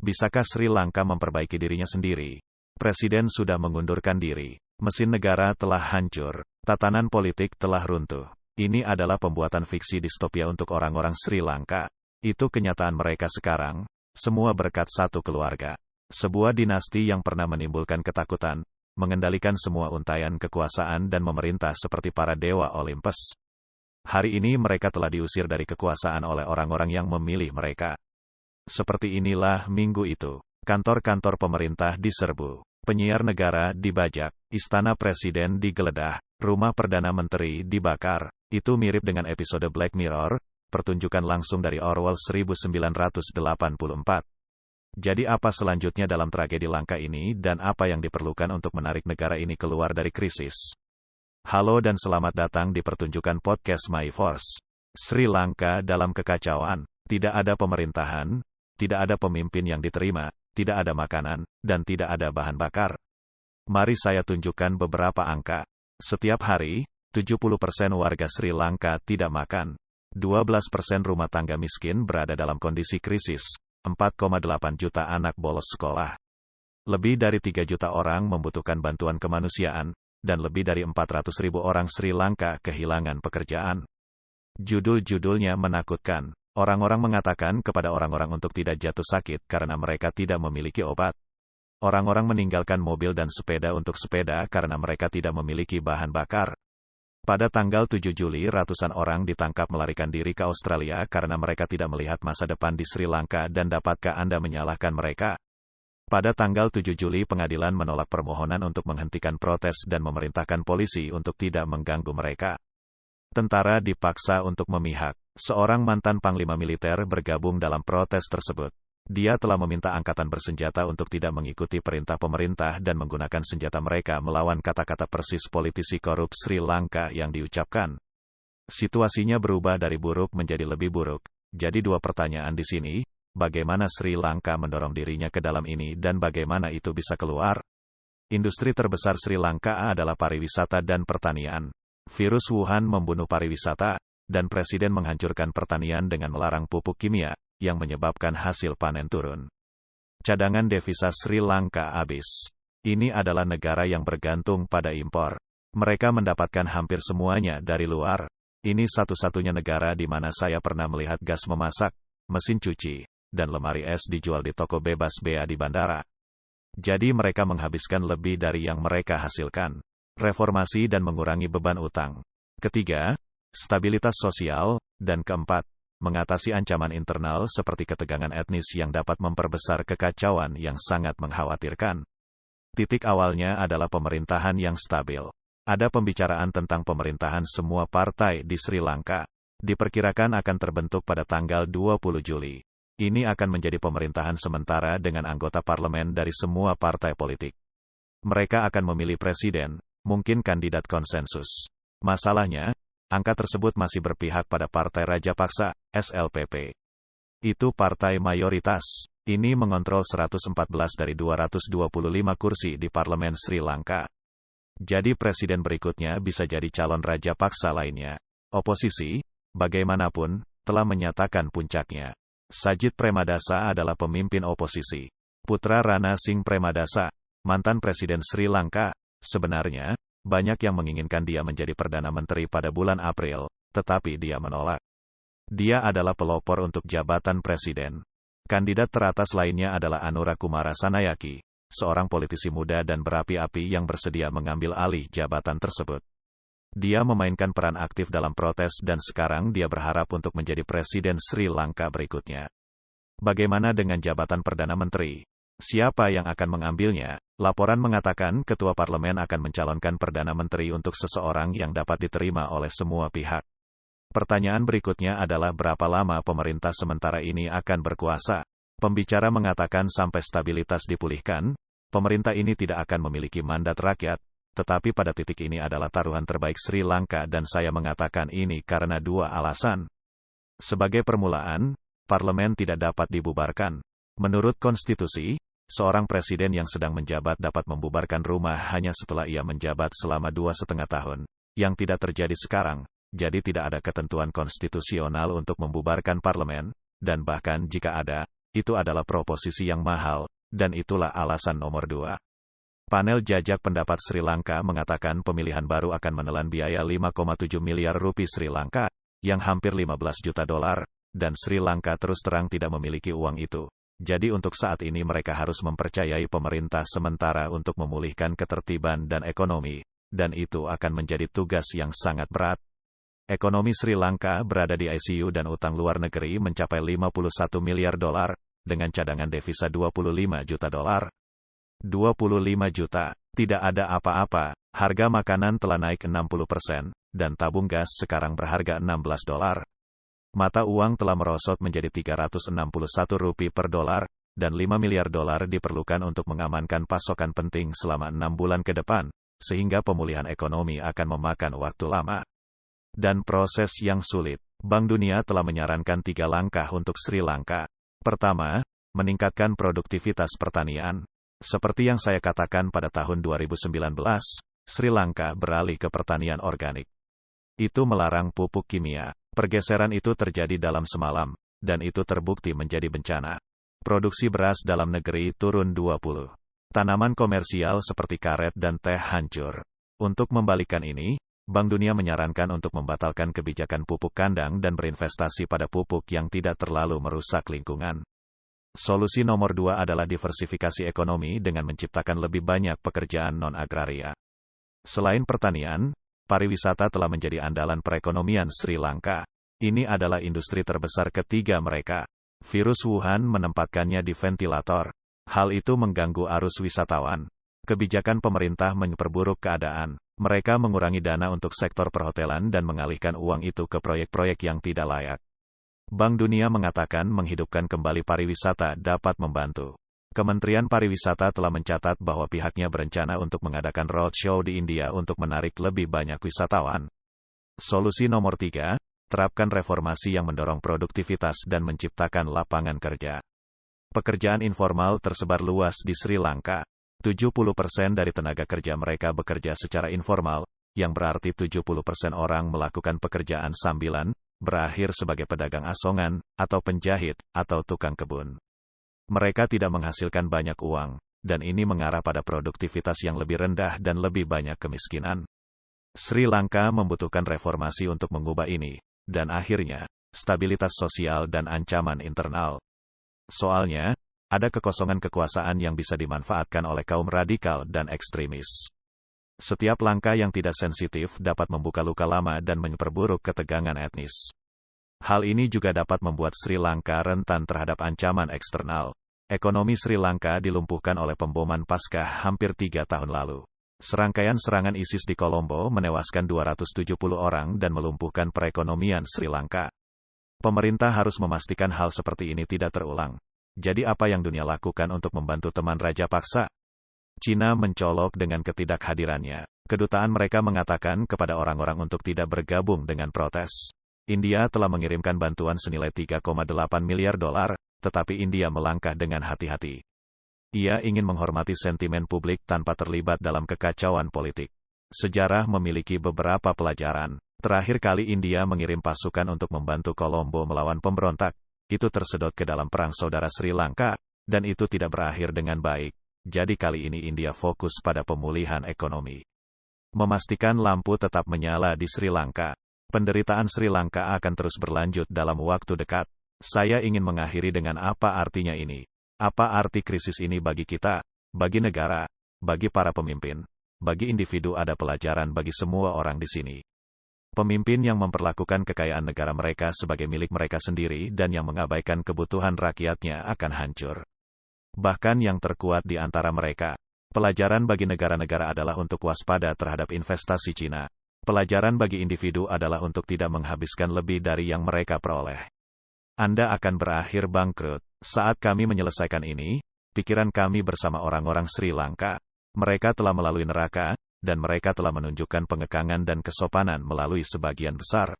Bisakah Sri Lanka memperbaiki dirinya sendiri? Presiden sudah mengundurkan diri. Mesin negara telah hancur. Tatanan politik telah runtuh. Ini adalah pembuatan fiksi distopia untuk orang-orang Sri Lanka. Itu kenyataan mereka sekarang. Semua berkat satu keluarga. Sebuah dinasti yang pernah menimbulkan ketakutan, mengendalikan semua untayan kekuasaan dan memerintah seperti para dewa Olympus. Hari ini mereka telah diusir dari kekuasaan oleh orang-orang yang memilih mereka. Seperti inilah minggu itu. Kantor-kantor pemerintah diserbu, penyiar negara dibajak, istana presiden digeledah, rumah perdana menteri dibakar. Itu mirip dengan episode Black Mirror, pertunjukan langsung dari Orwell 1984. Jadi apa selanjutnya dalam tragedi langka ini dan apa yang diperlukan untuk menarik negara ini keluar dari krisis? Halo dan selamat datang di pertunjukan podcast My Force. Sri Lanka dalam kekacauan, tidak ada pemerintahan, tidak ada pemimpin yang diterima, tidak ada makanan, dan tidak ada bahan bakar. Mari saya tunjukkan beberapa angka. Setiap hari, 70% warga Sri Lanka tidak makan. 12% rumah tangga miskin berada dalam kondisi krisis. 4,8 juta anak bolos sekolah. Lebih dari 3 juta orang membutuhkan bantuan kemanusiaan, dan lebih dari 400.000 orang Sri Lanka kehilangan pekerjaan. Judul-judulnya menakutkan. Orang-orang mengatakan kepada orang-orang untuk tidak jatuh sakit karena mereka tidak memiliki obat. Orang-orang meninggalkan mobil dan sepeda untuk sepeda karena mereka tidak memiliki bahan bakar. Pada tanggal 7 Juli ratusan orang ditangkap melarikan diri ke Australia karena mereka tidak melihat masa depan di Sri Lanka dan dapatkah Anda menyalahkan mereka? Pada tanggal 7 Juli pengadilan menolak permohonan untuk menghentikan protes dan memerintahkan polisi untuk tidak mengganggu mereka. Tentara dipaksa untuk memihak. Seorang mantan panglima militer bergabung dalam protes tersebut. Dia telah meminta angkatan bersenjata untuk tidak mengikuti perintah pemerintah dan menggunakan senjata mereka melawan kata-kata persis politisi korup Sri Lanka yang diucapkan. Situasinya berubah dari buruk menjadi lebih buruk. Jadi dua pertanyaan di sini, bagaimana Sri Lanka mendorong dirinya ke dalam ini dan bagaimana itu bisa keluar? Industri terbesar Sri Lanka adalah pariwisata dan pertanian. Virus Wuhan membunuh pariwisata, dan presiden menghancurkan pertanian dengan melarang pupuk kimia, yang menyebabkan hasil panen turun. Cadangan devisa Sri Lanka habis. Ini adalah negara yang bergantung pada impor. Mereka mendapatkan hampir semuanya dari luar. Ini satu-satunya negara di mana saya pernah melihat gas memasak, mesin cuci, dan lemari es dijual di toko bebas bea di bandara. Jadi mereka menghabiskan lebih dari yang mereka hasilkan. Reformasi dan mengurangi beban utang. Ketiga, stabilitas sosial, dan keempat, mengatasi ancaman internal seperti ketegangan etnis yang dapat memperbesar kekacauan yang sangat mengkhawatirkan. Titik awalnya adalah pemerintahan yang stabil. Ada pembicaraan tentang pemerintahan semua partai di Sri Lanka. Diperkirakan akan terbentuk pada tanggal 20 Juli. Ini akan menjadi pemerintahan sementara dengan anggota parlemen dari semua partai politik. Mereka akan memilih presiden, mungkin kandidat konsensus. Masalahnya, angka tersebut masih berpihak pada Partai Rajapaksa, SLPP. Itu partai mayoritas. Ini mengontrol 114 dari 225 kursi di parlemen Sri Lanka. Jadi presiden berikutnya bisa jadi calon Rajapaksa lainnya. Oposisi, bagaimanapun, telah menyatakan puncaknya. Sajid Premadasa adalah pemimpin oposisi. Putra Rana Singh Premadasa, mantan presiden Sri Lanka, sebenarnya, banyak yang menginginkan dia menjadi Perdana Menteri pada bulan April, tetapi dia menolak. Dia adalah pelopor untuk jabatan presiden. Kandidat teratas lainnya adalah Anura Kumara Sanayaki, seorang politisi muda dan berapi-api yang bersedia mengambil alih jabatan tersebut. Dia memainkan peran aktif dalam protes dan sekarang dia berharap untuk menjadi presiden Sri Lanka berikutnya. Bagaimana dengan jabatan Perdana Menteri? Siapa yang akan mengambilnya? Laporan mengatakan ketua parlemen akan mencalonkan Perdana Menteri untuk seseorang yang dapat diterima oleh semua pihak. Pertanyaan berikutnya adalah berapa lama pemerintah sementara ini akan berkuasa? Pembicara mengatakan sampai stabilitas dipulihkan, pemerintah ini tidak akan memiliki mandat rakyat, tetapi pada titik ini adalah taruhan terbaik Sri Lanka dan saya mengatakan ini karena dua alasan. Sebagai permulaan, parlemen tidak dapat dibubarkan. Menurut konstitusi, seorang presiden yang sedang menjabat dapat membubarkan rumah hanya setelah ia menjabat selama 2,5 tahun, yang tidak terjadi sekarang, jadi tidak ada ketentuan konstitusional untuk membubarkan parlemen, dan bahkan jika ada, itu adalah proposisi yang mahal, dan itulah alasan nomor 2. Panel jajak pendapat Sri Lanka mengatakan pemilihan baru akan menelan biaya 5,7 miliar rupiah Sri Lanka, yang hampir 15 juta dolar, dan Sri Lanka terus terang tidak memiliki uang itu. Jadi untuk saat ini mereka harus mempercayai pemerintah sementara untuk memulihkan ketertiban dan ekonomi, dan itu akan menjadi tugas yang sangat berat. Ekonomi Sri Lanka berada di ICU dan utang luar negeri mencapai 51 miliar dolar, dengan cadangan devisa 25 juta dolar. 25 juta, tidak ada apa-apa, harga makanan telah naik 60%, dan tabung gas sekarang berharga 16 dolar. Mata uang telah merosot menjadi 361 rupiah per dolar, dan 5 miliar dolar diperlukan untuk mengamankan pasokan penting selama 6 bulan ke depan, sehingga pemulihan ekonomi akan memakan waktu lama. Dan proses yang sulit. Bank Dunia telah menyarankan 3 langkah untuk Sri Lanka. Pertama, meningkatkan produktivitas pertanian. Seperti yang saya katakan pada tahun 2019, Sri Lanka beralih ke pertanian organik. Itu melarang pupuk kimia. Pergeseran itu terjadi dalam semalam, dan itu terbukti menjadi bencana. Produksi beras dalam negeri turun 20. Tanaman komersial seperti karet dan teh hancur. Untuk membalikan ini, Bank Dunia menyarankan untuk membatalkan kebijakan pupuk kandang dan berinvestasi pada pupuk yang tidak terlalu merusak lingkungan. Solusi nomor 2 adalah diversifikasi ekonomi dengan menciptakan lebih banyak pekerjaan non-agraria. Selain pertanian, pariwisata telah menjadi andalan perekonomian Sri Lanka. Ini adalah industri terbesar ketiga mereka. Virus Wuhan menempatkannya di ventilator. Hal itu mengganggu arus wisatawan. Kebijakan pemerintah memperburuk keadaan. Mereka mengurangi dana untuk sektor perhotelan dan mengalihkan uang itu ke proyek-proyek yang tidak layak. Bank Dunia mengatakan menghidupkan kembali pariwisata dapat membantu. Kementerian Pariwisata telah mencatat bahwa pihaknya berencana untuk mengadakan roadshow di India untuk menarik lebih banyak wisatawan. Solusi nomor 3, terapkan reformasi yang mendorong produktivitas dan menciptakan lapangan kerja. Pekerjaan informal tersebar luas di Sri Lanka. 70% dari tenaga kerja mereka bekerja secara informal, yang berarti 70% orang melakukan pekerjaan sambilan, berakhir sebagai pedagang asongan, atau penjahit, atau tukang kebun. Mereka tidak menghasilkan banyak uang, dan ini mengarah pada produktivitas yang lebih rendah dan lebih banyak kemiskinan. Sri Lanka membutuhkan reformasi untuk mengubah ini, dan akhirnya, stabilitas sosial dan ancaman internal. Soalnya, ada kekosongan kekuasaan yang bisa dimanfaatkan oleh kaum radikal dan ekstremis. Setiap langkah yang tidak sensitif dapat membuka luka lama dan memperburuk ketegangan etnis. Hal ini juga dapat membuat Sri Lanka rentan terhadap ancaman eksternal. Ekonomi Sri Lanka dilumpuhkan oleh pemboman Paskah hampir 3 tahun lalu. Serangkaian serangan ISIS di Colombo menewaskan 270 orang dan melumpuhkan perekonomian Sri Lanka. Pemerintah harus memastikan hal seperti ini tidak terulang. Jadi apa yang dunia lakukan untuk membantu teman Raja Paksa? Cina mencolok dengan ketidakhadirannya. Kedutaan mereka mengatakan kepada orang-orang untuk tidak bergabung dengan protes. India telah mengirimkan bantuan senilai 3,8 miliar dolar, tetapi India melangkah dengan hati-hati. Ia ingin menghormati sentimen publik tanpa terlibat dalam kekacauan politik. Sejarah memiliki beberapa pelajaran. Terakhir kali India mengirim pasukan untuk membantu Colombo melawan pemberontak. Itu tersedot ke dalam perang saudara Sri Lanka, dan itu tidak berakhir dengan baik. Jadi kali ini India fokus pada pemulihan ekonomi. Memastikan lampu tetap menyala di Sri Lanka. Penderitaan Sri Lanka akan terus berlanjut dalam waktu dekat. Saya ingin mengakhiri dengan apa artinya ini. Apa arti krisis ini bagi kita, bagi negara, bagi para pemimpin, bagi individu. Ada pelajaran bagi semua orang di sini. Pemimpin yang memperlakukan kekayaan negara mereka sebagai milik mereka sendiri dan yang mengabaikan kebutuhan rakyatnya akan hancur. Bahkan yang terkuat di antara mereka. Pelajaran bagi negara-negara adalah untuk waspada terhadap investasi Cina. Pelajaran bagi individu adalah untuk tidak menghabiskan lebih dari yang mereka peroleh. Anda akan berakhir bangkrut. Saat kami menyelesaikan ini, pikiran kami bersama orang-orang Sri Lanka. Mereka telah melalui neraka, dan mereka telah menunjukkan pengekangan dan kesopanan melalui sebagian besar